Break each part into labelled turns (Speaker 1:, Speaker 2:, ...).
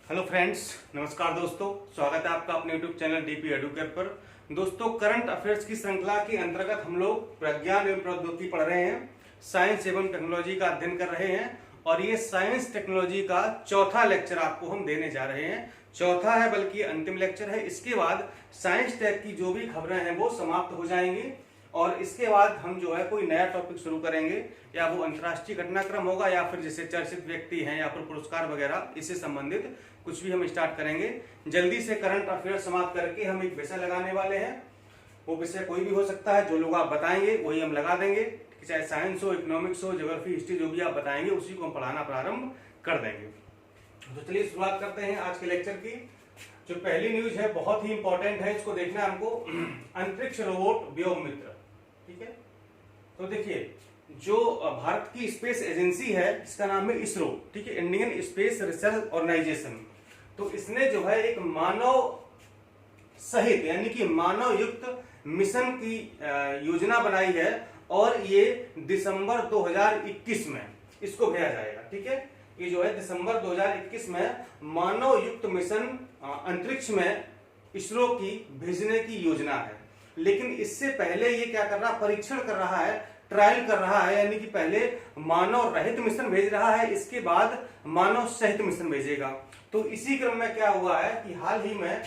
Speaker 1: Hello friends, नमस्कार दोस्तों। स्वागत है आपका अपने यूट्यूब चैनल डीपी एडुकेयर पर। दोस्तों, करंट अफेयर्स की श्रृंखला के अंतर्गत हम लोग प्रज्ञान एवं प्रौद्योगिकी पढ़ रहे हैं, साइंस एवं टेक्नोलॉजी का अध्ययन कर रहे हैं और ये साइंस टेक्नोलॉजी का चौथा लेक्चर आपको हम देने जा रहे हैं। चौथा है, बल्कि अंतिम लेक्चर है। इसके बाद साइंस टेक की जो भी खबरें हैं वो समाप्त हो जाएंगी और इसके बाद हम जो है कोई नया टॉपिक शुरू करेंगे, या वो अंतर्राष्ट्रीय घटनाक्रम होगा या फिर जैसे चर्चित व्यक्ति हैं या फिर पुरस्कार वगैरह, इससे संबंधित कुछ भी हम स्टार्ट करेंगे। जल्दी से करंट अफेयर समाप्त करके हम एक विषय लगाने वाले हैं। वो विषय कोई भी हो सकता है, जो लोग आप बताएंगे वही हम लगा देंगे, चाहे साइंस हो, इकोनॉमिक्स हो, ज्योग्राफी, हिस्ट्री, जो भी आप बताएंगे उसी को हम पढ़ाना प्रारंभ कर देंगे। तो चलिए शुरुआत करते हैं आज के लेक्चर की। जो पहली न्यूज है बहुत ही इंपॉर्टेंट है, इसको देखना है हमको। अंतरिक्ष रोबोट व्योममित्र, ठीक है। तो देखिए, जो भारत की स्पेस एजेंसी है इसका नाम है इसरो, ठीक है, इंडियन स्पेस रिसर्च ऑर्गेनाइजेशन। तो इसने जो है एक मानव सहित यानी कि मानव युक्त मिशन की योजना बनाई है और ये दिसंबर 2021 में इसको भेजा जाएगा, ठीक है। ये जो है दिसंबर 2021 में मानव युक्त मिशन अंतरिक्ष में इसरो की भेजने की योजना है। लेकिन इससे पहले ये क्या कर रहा है, परीक्षण कर रहा है, ट्रायल कर रहा है, यानी कि पहले मानव रहित मिशन भेज रहा है, इसके बाद मानव सहित मिशन भेजेगा। तो इसी क्रम में क्या हुआ है कि हाल ही में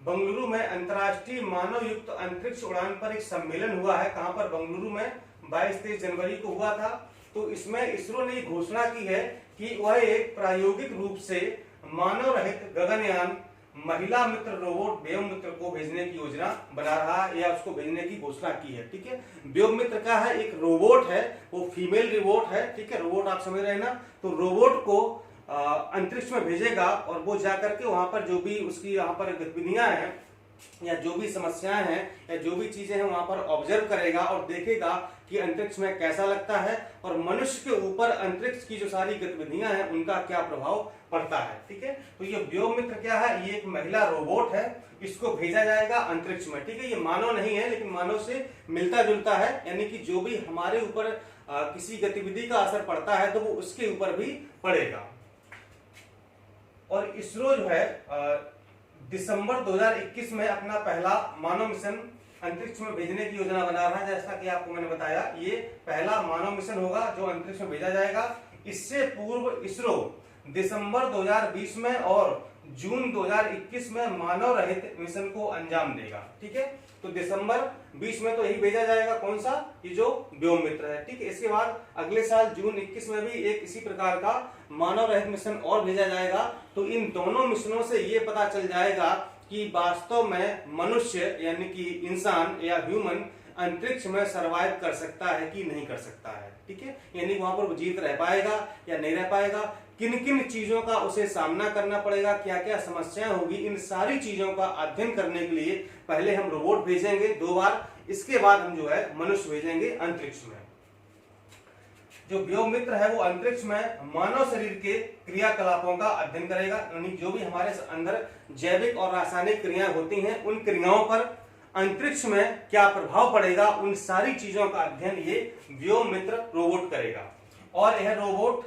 Speaker 1: बंगलुरु में अंतर्राष्ट्रीय मानव युक्त अंतरिक्ष उड़ान पर एक सम्मेलन हुआ है। कहां पर? बंगलुरु में 22-23 जनवरी को हुआ था। तो इसमें इसरो ने घोषणा की है कि वह एक प्रायोगिक रूप से मानव रहित गगनयान महिला मित्र रोबोट व्योममित्र को भेजने की योजना बना रहा है या उसको भेजने की घोषणा की है, ठीक है। व्योममित्र का है, एक रोबोट है, वो फीमेल रोबोट है, ठीक है। रोबोट आप समझ रहे हैं ना। तो रोबोट को अंतरिक्ष में भेजेगा और वो जाकर के वहां पर जो भी उसकी यहाँ पर गतिविधियां हैं या जो भी समस्याएं हैं या जो भी चीजें हैं वहां पर ऑब्जर्व करेगा और देखेगा कि अंतरिक्ष में कैसा लगता है और मनुष्य के ऊपर अंतरिक्ष की जो सारी गतिविधियां हैं उनका क्या प्रभाव पड़ता है, ठीक है। तो ये व्योममित्र क्या है, ये एक महिला रोबोट है, इसको भेजा जाएगा अंतरिक्ष में, ठीक है। ये मानव नहीं है लेकिन मानव से मिलता जुलता है, यानी कि जो भी हमारे ऊपर किसी गतिविधि का असर पड़ता है तो वो उसके ऊपर भी पड़ेगा। और इसरो जो है दिसंबर 2021 में अपना पहला मानव मिशन अंतरिक्ष में भेजने की योजना बना रहा है। जैसा कि आपको मैंने बताया, ये पहला मानव मिशन होगा जो अंतरिक्ष में भेजा जाएगा। इससे पूर्व इसरो दिसंबर 2020 में और जून 2021 में मानव रहित मिशन को अंजाम देगा, ठीक है। तो दिसंबर 20 में तो यही भेजा जाएगा, कौन सा, ये जो व्योममित्र है, ठीक है। इसके बाद अगले साल जून 21 में भी एक इसी प्रकार का मानव रहित मिशन और भेजा जाएगा। तो इन दोनों मिशनों से ये पता चल जाएगा कि वास्तव में मनुष्य यानी कि इंसान या ह्यूमन अंतरिक्ष में सरवाइव कर सकता है कि नहीं कर सकता है, ठीक है। यानी वहां पर वो जीवित रह पाएगा या नहीं रह पाएगा, किन किन चीजों का उसे सामना करना पड़ेगा, क्या क्या समस्याएं होगी, इन सारी चीजों का अध्ययन करने के लिए पहले हम रोबोट भेजेंगे 2 बार, इसके बाद हम जो है मनुष्य भेजेंगे अंतरिक्ष में। जो व्योममित्र है वो अंतरिक्ष में मानव शरीर के क्रियाकलापों का अध्ययन करेगा, यानी जो भी हमारे अंदर जैविक और रासायनिक क्रियाएं होती हैं उन क्रियाओं पर अंतरिक्ष में क्या प्रभाव पड़ेगा, उन सारी चीजों का अध्ययन ये व्योममित्र रोबोट करेगा। और यह रोबोट,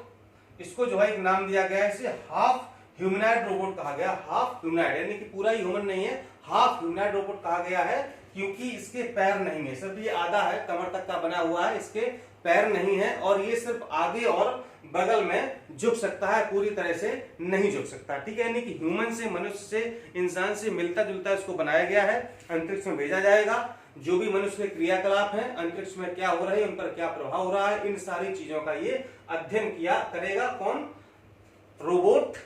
Speaker 1: इसको जो है एक नाम दिया गया है, इसे हाफ ह्यूमनॉइड रोबोट कहा गया। हाफ ह्यूमनॉइड यानी कि पूरा ह्यूमन नहीं है, हाफ ह्यूमनॉइड रोबोट कहा गया है क्योंकि इसके पैर नहीं है, सिर्फ ये आधा है, कमर तक का बना हुआ है, इसके पैर नहीं है और ये सिर्फ आगे और बगल में झुक सकता है, पूरी तरह से नहीं झुक सकता, ठीक है। यानी कि ह्यूमन से, मनुष्य से, इंसान से मिलता जुलता इसको बनाया गया है, अंतरिक्ष में भेजा जाएगा। जो भी मनुष्य के क्रियाकलाप हैं अंतरिक्ष में क्या हो रहे हैं, उन पर क्या प्रभाव हो रहा है, इन सारी चीजों का ये अध्ययन किया करेगा। कौन? रोबोट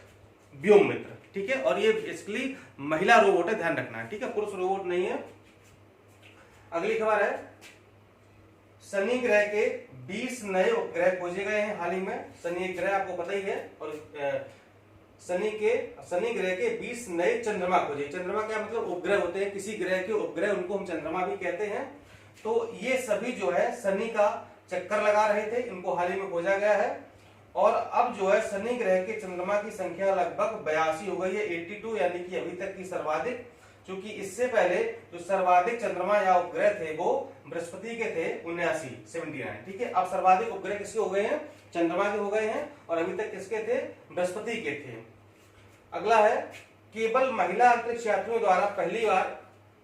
Speaker 1: व्योममित्र, ठीक है। और ये बेसिकली महिला रोबोट है, ध्यान रखना है, ठीक है, पुरुष रोबोट नहीं है। अगली खबर है, शनि ग्रह के 20 नए उपग्रह खोजे गए हैं हाल ही में। शनि ग्रह आपको पता ही है। और शनि ग्रह के 20 नए चंद्रमा खोजे। चंद्रमा क्या मतलब? उपग्रह होते हैं, किसी ग्रह के उपग्रह, उनको हम चंद्रमा भी कहते हैं। तो ये सभी जो है शनि का चक्कर लगा रहे थे, इनको हाल ही में खोजा गया है। और अब जो है शनि ग्रह के चंद्रमा की संख्या लगभग 82 हो गई है, 82, यानी कि अभी तक की सर्वाधिक। क्योंकि इससे पहले जो सर्वाधिक चंद्रमा या उपग्रह थे वो बृहस्पति के थे 79, ठीक है। अब सर्वाधिक उपग्रह किसके हो गए हैं? चंद्रमा के हो गए हैं। और अभी तक किसके थे? बृहस्पति के थे। अगला है केवल महिला अंतरिक्ष यात्रियों द्वारा पहली बार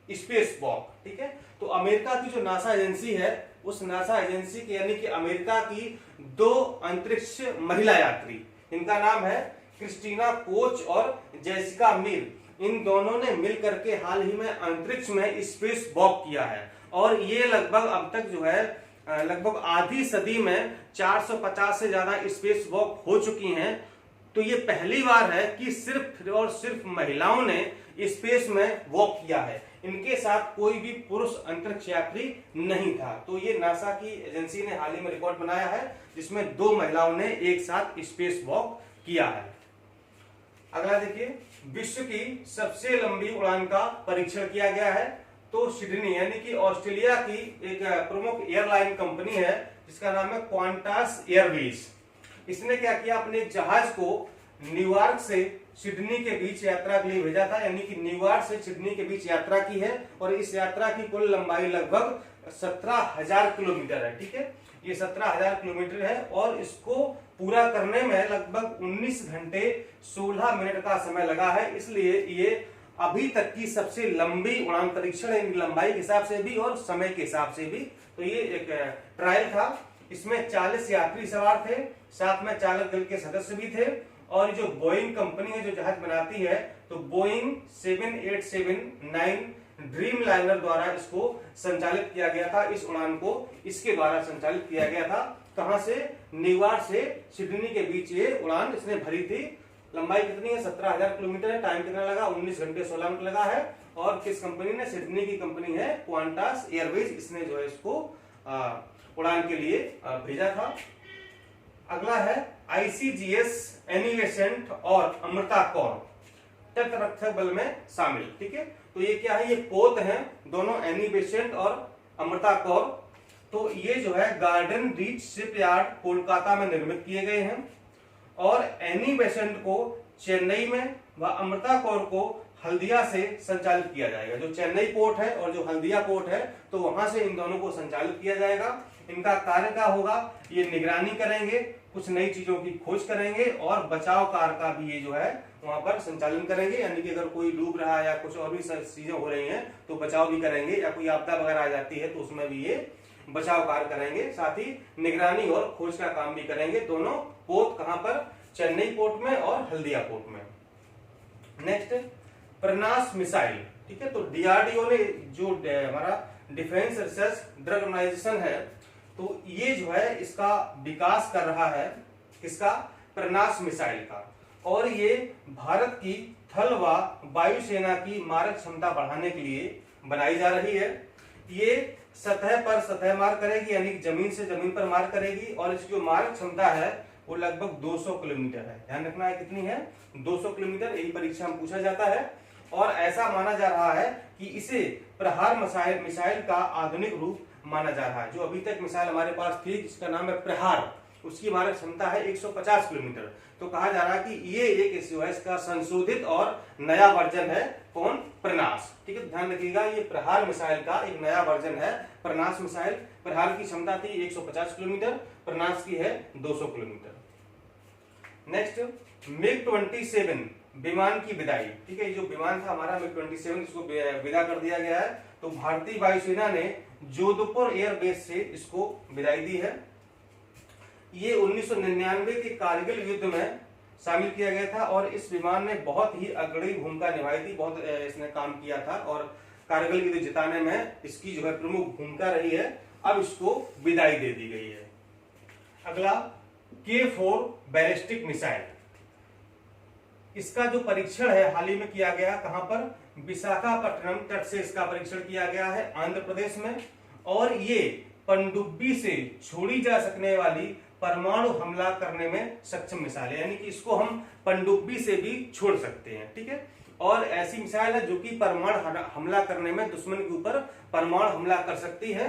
Speaker 1: स्पेस वॉक। ठीक है, तो अमेरिका की जो नासा एजेंसी है, उस नासा एजेंसी की यानी कि अमेरिका की 2 अंतरिक्ष महिला यात्री, इनका नाम है क्रिस्टीना कोच और जेसिका मीर, इन दोनों ने मिलकर के हाल ही में अंतरिक्ष में स्पेस वॉक किया है। और ये लगभग अब तक जो है लगभग आधी सदी में 450 से ज्यादा स्पेस वॉक हो चुकी हैं। तो ये पहली बार है कि सिर्फ और सिर्फ महिलाओं ने स्पेस में वॉक किया है, इनके साथ कोई भी पुरुष अंतरिक्ष यात्री नहीं था। तो ये नासा की एजेंसी ने हाल ही में रिकॉर्ड बनाया है जिसमें 2 महिलाओं ने एक साथ स्पेस वॉक किया है। अगला देखिए, विश्व की सबसे लंबी उड़ान का परीक्षण किया गया है। तो सिडनी यानी कि ऑस्ट्रेलिया की एक प्रमुख एयरलाइन कंपनी है जिसका नाम है क्वांटास एयरवेज। इसने क्या किया, अपने जहाज को न्यूयॉर्क से सिडनी के बीच यात्रा के लिए भेजा था, यानी कि न्यूयॉर्क से सिडनी के बीच यात्रा की है और इस यात्रा की कुल लंबाई लगभग 17,000 किलोमीटर है। ठीक है, ये 17,000 किलोमीटर है और इसको पूरा करने में लगभग 19 घंटे 16 मिनट का समय लगा है। इसलिए ये अभी तक की सबसे लंबी उड़ान परीक्षण है, लंबाई के हिसाब से भी और समय के हिसाब से भी। तो ये एक ट्रायल था, इसमें 40 यात्री सवार थे, साथ में चालक दल के सदस्य भी थे। और जो बोइंग कंपनी है जो जहाज बनाती है, तो बोइंग 7879 ड्रीम लाइनर द्वारा इसको संचालित किया गया था। इस उड़ान को इसके द्वारा संचालित किया गया था। कहां से? न्यूयॉर्क से सिडनी के बीच ये उड़ान इसने भरी थी। लंबाई कितनी है? 17,000 किलोमीटर है। टाइम कितना लगा? 19 घंटे 16 मिनट लगा है। और किस कंपनी ने? सिडनी की कंपनी है क्वांटास एयरवेज, इसने जो है इसको उड़ान के लिए भेजा था। अगला है ICGS एनिवेसेंट और अमृता कौर तटरक्षक बल में शामिल। ठीक है, तो ये क्या है? ये पोत हैं दोनों, एनिवेसेंट और अमृता कौर। तो ये जो है गार्डन रीच शिपयार्ड कोलकाता में निर्मित किए गए हैं और एनिवेसेंट को चेन्नई में व अमृता कौर को हल्दिया से संचालित किया जाएगा। जो चेन्नई पोर्ट है और जो हल्दिया पोर्ट है, तो वहां से इन दोनों को संचालित किया जाएगा। इनका कार्य क्या होगा? ये निगरानी करेंगे, कुछ नई चीजों की खोज करेंगे और बचाव कार्य का भी ये जो है वहां पर संचालन करेंगे। यानी कि अगर कोई डूब रहा है या कुछ और भी चीजें हो रही हैं तो बचाव भी करेंगे, या कोई आपदा वगैरह आ जाती है तो उसमें भी ये बचाव कार्य करेंगे, साथ ही निगरानी और खोज का काम भी करेंगे। दोनों पोत कहां पर? चेन्नई पोर्ट में और हल्दिया पोर्ट में। Next, Pranash missile. ठीक है, तो DRDO ने जो हमारा डिफेंस रिसर्च ड्रग ऑर्गेनाइजेशन है, तो ये जो है इसका विकास कर रहा है, किसका? प्रनास मिसाइल का। और ये भारत की थल व वायुसेना की मारक क्षमता बढ़ाने के लिए बनाई जा रही है। ये सतह पर सतह मार करेगी, यानी जमीन से जमीन पर मार करेगी और इसकी जो मारक क्षमता है वो लगभग 200 किलोमीटर है। ध्यान रखना है कितनी है? 200 किलोमीटर। यही परीक्षा में पूछा जाता है और ऐसा माना जा रहा है कि इसे प्रहार मिसाइल का आधुनिक रूप माना जा रहा है। जो अभी तक मिसाइल हमारे पास थी जिसका नाम है प्रहार, उसकी मारक क्षमता है 150 किलोमीटर। तो कहा जा रहा है कि ये एक SOS का संशोधित और नया वर्जन है। कौन? प्रनास। ठीक है, ध्यान रखिएगा, ये प्रहार मिसाइल का एक नया वर्जन है प्रनास मिसाइल। प्रहार की क्षमता थी 150 किलोमीटर, प्रनास की है 200 किलोमीटर। नेक्स्ट, MiG-27 विमान की विदाई। ठीक है, ये जो विमान था हमारा MiG-27, इसको विदा कर दिया गया है। तो भारतीय वायुसेना ने जोधपुर एयरबेस से इसको विदाई दी है। ये 1999 के कारगिल युद्ध में शामिल किया गया था और इस विमान ने बहुत ही अग्रणी भूमिका निभाई थी, बहुत इसने काम किया था और कारगिल युद्ध जिताने में इसकी जो है प्रमुख भूमिका रही है। अब इसको विदाई दे दी गई है। अगला, K4 बैलिस्टिक मिसाइल। इसका जो परीक्षण है हाल ही में किया गया, कहां पर? विशाखापट्टनम तट से इसका परीक्षण किया गया है, आंध्र प्रदेश में। और ये पनडुब्बी से छोड़ी जा सकने वाली परमाणु हमला करने में सक्षम मिसाइल है, यानी कि इसको हम पनडुब्बी से भी छोड़ सकते हैं। ठीक है, और ऐसी मिसाइल है जो कि परमाणु हमला करने में, दुश्मन के ऊपर परमाणु हमला कर सकती है।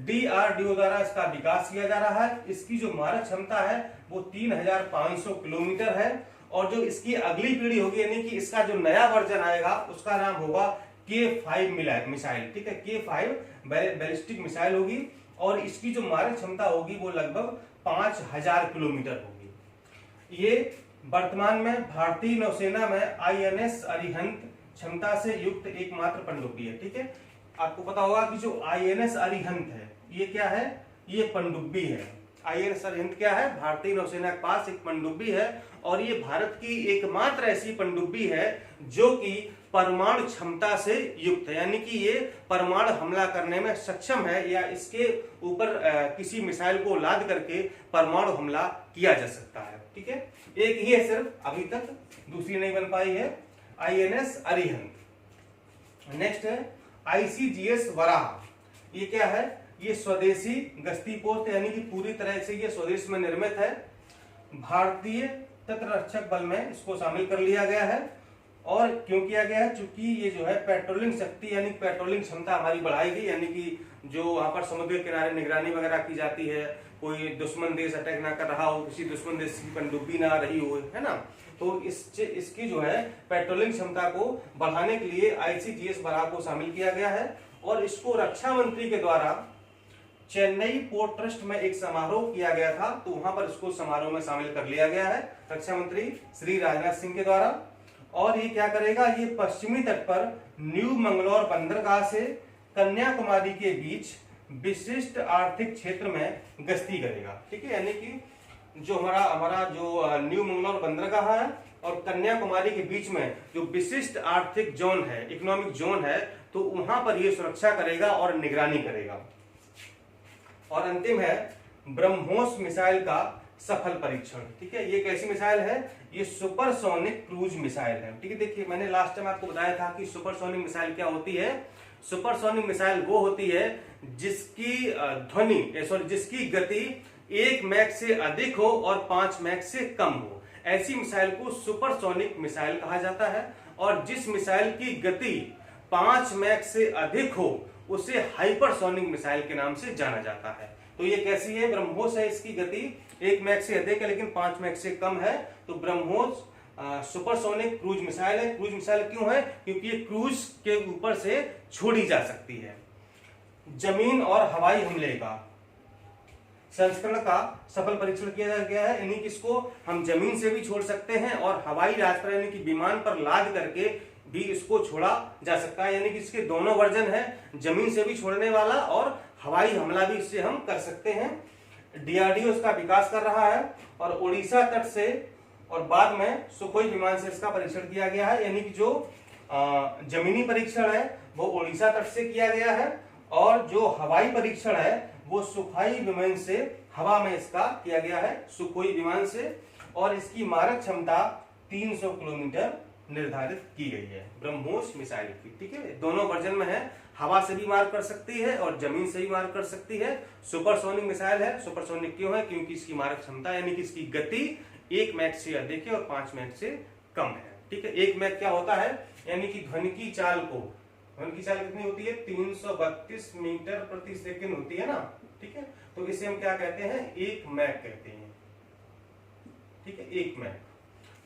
Speaker 1: DRDO द्वारा इसका विकास किया जा रहा है। इसकी जो मारक क्षमता है वो 3500 किलोमीटर है। और जो इसकी अगली पीढ़ी होगी, यानी कि इसका जो नया वर्जन आएगा, उसका नाम होगा K5 मिसाइल। ठीक है, K5 बैलिस्टिक मिसाइल होगी और इसकी जो मारक क्षमता होगी वो लगभग 5000 किलोमीटर होगी। ये वर्तमान में भारतीय नौसेना में INS अरिहंत क्षमता से युक्त एकमात्र पनडुब्बी है। ठीक है, आपको पता होगा कि जो INS अरिहंत है ये क्या है, ये पनडुब्बी है। INS अरिहंत क्या है, भारतीय नौसेना के पास एक पनडुब्बी है और ये भारत की एकमात्र ऐसी पनडुब्बी है जो कि परमाणु क्षमता से युक्त है, यानी कि ये परमाणु हमला करने में सक्षम है या इसके ऊपर किसी मिसाइल को लाद करके परमाणु हमला किया जा सकता है। ठीक है, एक ही है सिर्फ, अभी तक दूसरी नहीं बन पाई है, INS अरिहंत। नेक्स्ट है ICGS वराह। ये क्या है, ये स्वदेशी गश्ती पोत यानी कि पूरी तरह से ये स्वदेश में निर्मित है। भारतीय तटरक्षक बल में इसको शामिल कर लिया गया है। और क्यों किया गया है, चूंकि ये जो है पेट्रोलिंग शक्ति यानी पेट्रोलिंग क्षमता हमारी बढ़ाई गई, यानी कि जो वहां पर समुद्र किनारे निगरानी वगैरह की जाती है, कोई दुश्मन देश अटैक ना कर रहा हो, किसी दुश्मन देश की पनडुब्बी ना रही हो, है ना, तो इसकी जो है पेट्रोलिंग क्षमता को बढ़ाने के लिए ICGS वराह को शामिल किया गया है। और इसको रक्षा मंत्री के द्वारा चेन्नई पोर्ट ट्रस्ट में एक समारोह किया गया था, तो वहां पर इसको समारोह में शामिल कर लिया गया है रक्षा मंत्री श्री राजनाथ सिंह के द्वारा। और ये क्या करेगा, ये पश्चिमी तट पर न्यू मंगलौर बंदरगाह से कन्याकुमारी के बीच विशिष्ट आर्थिक क्षेत्र में गश्ती करेगा। ठीक है, यानी कि जो हमारा जो न्यू मंगलौर बंदरगाह है और कन्याकुमारी के बीच में जो विशिष्ट आर्थिक जोन है, इकोनॉमिक जोन है, तो वहां पर ये सुरक्षा करेगा और निगरानी करेगा। और अंतिम है ब्रह्मोस मिसाइल का सफल परीक्षण। ठीक है, ये कैसी मिसाइल है, ये सुपरसोनिक क्रूज मिसाइल है। ठीक है, देखिए मैंने लास्ट टाइम आपको बताया था कि सुपरसोनिक मिसाइल क्या होती है। सुपरसोनिक मिसाइल वो होती है जिसकी गति 1 मैक से अधिक हो और 5 मैक से कम हो, ऐसी मिसाइल को सुपरसोनिक मिसाइल कहा जाता है। और जिस मिसाइल की गति 5 मैक से अधिक हो उसे हाइपरसोनिक मिसाइल के नाम से जाना जाता है। तो ये कैसी है, ब्रह्मोस है, इसकी गति 1 मैक से अधिक है लेकिन 5 मैक से कम है, तो ब्रह्मोस सुपरसोनिक क्रूज मिसाइल है। क्रूज मिसाइल क्यों है, क्योंकि ये क्रूज के ऊपर से छोड़ी जा सकती है। जमीन और हवाई हमले का संस्करण का सफल परीक्षण किया गया है, यानी कि इसको हम जमीन से भी छोड़ सकते हैं और हवाई जहाज पर यानी कि विमान पर लाद करके भी इसको छोड़ा जा सकता है, यानी कि इसके दोनों वर्जन है, जमीन से भी छोड़ने वाला और हवाई हमला भी इससे हम कर सकते हैं। DRDO इसका विकास कर रहा है और उड़ीसा तट से और बाद में सुखोई विमान से इसका परीक्षण किया गया है, यानी कि जो जमीनी परीक्षण है वो उड़ीसा तट से किया गया है और जो हवाई परीक्षण है वो सुखोई विमान से हवा में इसका किया गया है, सुखोई विमान से। और इसकी मारक क्षमता 300 किलोमीटर निर्धारित की गई है ब्रह्मोस मिसाइल की। ठीक है, दोनों वर्जन में है, हवा से भी मार कर सकती है और जमीन से भी मार कर सकती है। सुपरसोनिक मिसाइल है। सुपरसोनिक क्यों है, क्योंकि इसकी मारक क्षमता यानी कि इसकी गति 1 मैक से अधिक है और 5 मैक से कम है। ठीक है, 1 मैक क्या होता है, यानी कि ध्वनि की चाल कितनी होती है, 332 मीटर प्रति सेकंड होती है ना। ठीक है, तो इसे हम क्या कहते हैं, 1 मैक कहते हैं। ठीक है, 1 मैक।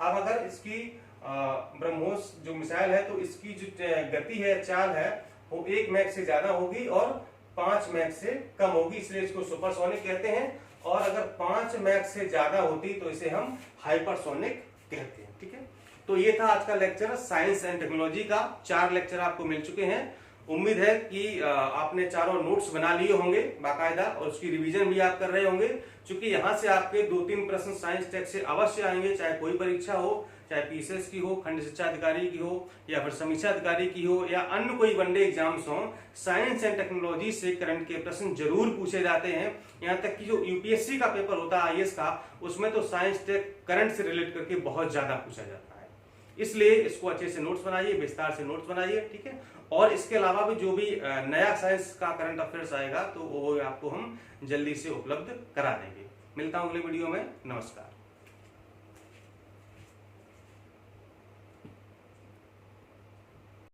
Speaker 1: अब अगर इसकी ब्रह्मोस जो मिसाइल है तो इसकी जो गति है, चाल है, वो 1 मैक से ज्यादा होगी और 5 मैक से कम होगी, इसलिए इसको सुपरसोनिक कहते हैं। और अगर 5 मैक से ज्यादा होती तो इसे हम हाइपरसोनिक कहते हैं। ठीक है, तो ये था आज का लेक्चर साइंस एंड टेक्नोलॉजी का। 4 लेक्चर आपको मिल चुके हैं। उम्मीद है कि आपने चारों नोट्स बना लिए होंगे बाकायदा और उसकी रिवीजन भी आप कर रहे होंगे, क्योंकि यहाँ से आपके 2-3 प्रश्न साइंस टेक से अवश्य आएंगे, चाहे कोई परीक्षा हो, चाहे PCS की हो, खंड शिक्षा अधिकारी की हो या फिर समीक्षा अधिकारी की हो या अन्य कोई वनडे एग्जाम्स हो, साइंस एंड टेक्नोलॉजी से करंट के प्रश्न जरूर पूछे जाते हैं। यहाँ तक कि जो UPSC का पेपर होता है IAS का, उसमें तो साइंस टेक करंट से रिलेट करके बहुत ज्यादा पूछा जाता है। इसलिए इसको अच्छे से नोट्स बनाइए, विस्तार से नोट्स बनाइए। ठीक है, और इसके अलावा भी जो भी नया साइंस का करंट अफेयर्स आएगा तो वो आपको हम जल्दी से उपलब्ध करा देंगे। मिलता हूं अगले वीडियो में। नमस्कार।